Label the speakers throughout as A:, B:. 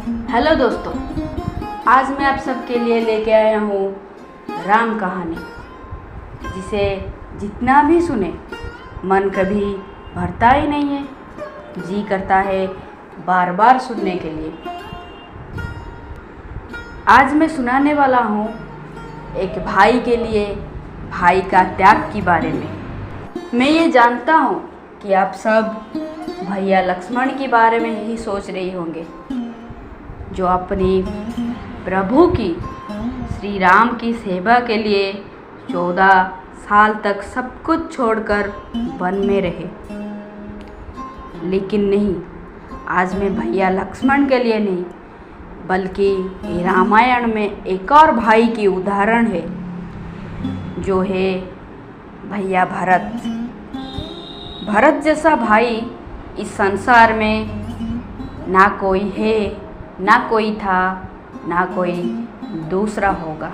A: Hello दोस्तों, आज मैं आप सबके लिए लेके आया हूँ राम कहानी, जिसे जितना भी सुने मन कभी भरता ही नहीं है, जी करता है बार बार सुनने के लिए। आज मैं सुनाने वाला हूँ एक भाई के लिए भाई का त्याग के बारे में। मैं ये जानता हूँ कि आप सब भैया लक्ष्मण के बारे में ही सोच रही होंगे, जो अपनी प्रभु की श्री राम की सेवा के लिए 14 साल तक सब कुछ छोड़कर वन में रहे। लेकिन नहीं, आज मैं भैया लक्ष्मण के लिए नहीं, बल्कि रामायण में एक और भाई की उदाहरण है, जो है भैया भरत। भरत जैसा भाई इस संसार में ना कोई है, ना कोई था, ना कोई दूसरा होगा।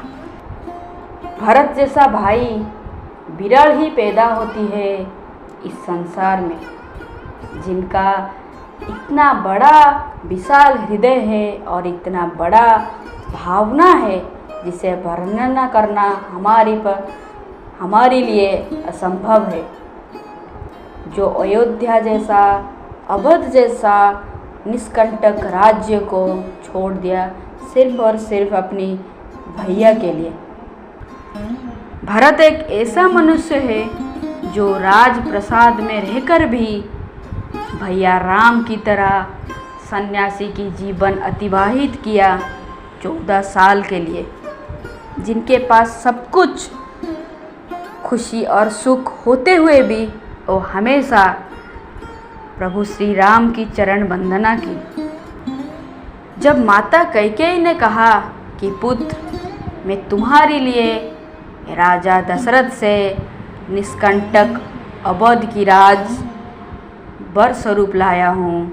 A: भरत जैसा भाई विरल ही पैदा होती है इस संसार में, जिनका इतना बड़ा विशाल हृदय है और इतना बड़ा भावना है, जिसे वर्णन करना हमारे लिए असंभव है। जो अयोध्या जैसा, अवध जैसा निष्कंटक राज्य को छोड़ दिया सिर्फ और सिर्फ अपनी भैया के लिए। भरत एक ऐसा मनुष्य है जो राजप्रसाद में रहकर भी भैया राम की तरह सन्यासी की जीवन अतिवाहित किया 14 साल के लिए, जिनके पास सब कुछ खुशी और सुख होते हुए भी वो हमेशा प्रभु श्री राम की चरण वंदना की। जब माता कैकेयी ने कहा कि पुत्र, मैं तुम्हारे लिए राजा दशरथ से निष्कंटक अवध की राज वर स्वरूप लाया हूँ,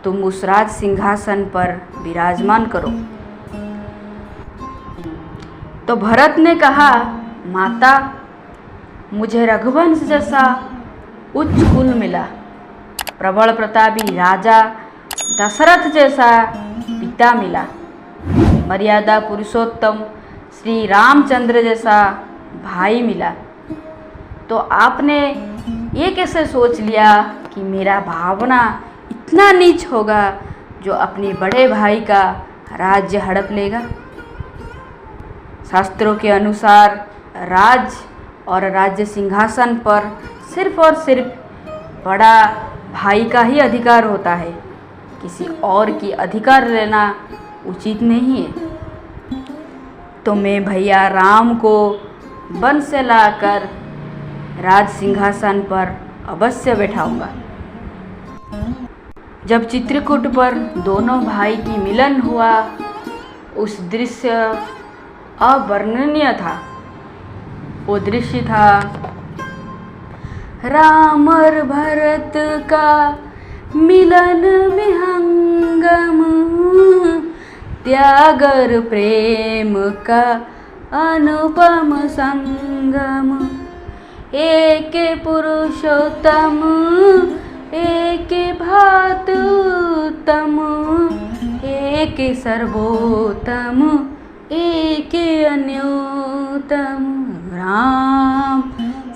A: तुम उस राज सिंहासन पर विराजमान करो। तो भरत ने कहा, माता, मुझे रघुवंश जैसा उच्च कुल मिला, प्रबल प्रतापी राजा दशरथ जैसा पिता मिला, मर्यादा पुरुषोत्तम श्री रामचंद्र जैसा भाई मिला। तो आपने ये कैसे सोच लिया कि मेरा भावना इतना नीच होगा जो अपने बड़े भाई का राज्य हड़प लेगा? शास्त्रों के अनुसार राज और राज्य सिंहासन पर सिर्फ और सिर्फ बड़ा भाई का ही अधिकार होता है, किसी और की अधिकार लेना उचित नहीं है। तो मैं भैया राम को वन से लाकर राज सिंहासन पर अवश्य बैठाऊंगा। जब चित्रकूट पर दोनों भाई की मिलन हुआ, उस दृश्य अवर्णनीय था। वो दृश्य था राम और भरत का मिलन विहंगम, त्याग और प्रेम का अनुपम संगम। एक पुरुषोत्तम, एक भातुतम, एक सर्वोत्तम, एक अन्योतम। राम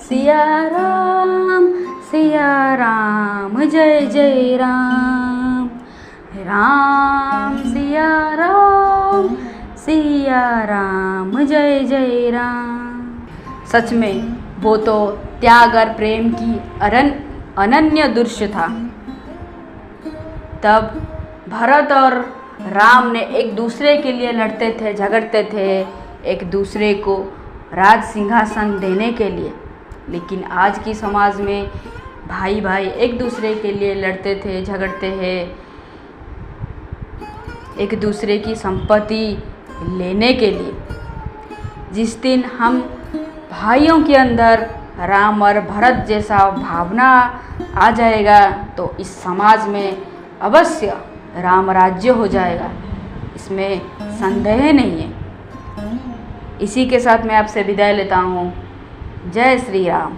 A: सिया राम, सिया राम, जय जय राम। राम सिया राम, सिया राम, जय जय राम। सच में वो तो त्याग और प्रेम की अनन्य दृश्य था। तब भरत और राम ने एक दूसरे के लिए लड़ते थे, झगड़ते थे, एक दूसरे को राज सिंहासन देने के लिए। लेकिन आज की समाज में भाई भाई एक दूसरे के लिए लड़ते थे, झगड़ते हैं, एक दूसरे की संपत्ति लेने के लिए। जिस दिन हम भाइयों के अंदर राम और भरत जैसा भावना आ जाएगा, तो इस समाज में अवश्य राम राज्य हो जाएगा, इसमें संदेह नहीं है। इसी के साथ मैं आपसे विदाई लेता हूँ। जय श्री राम।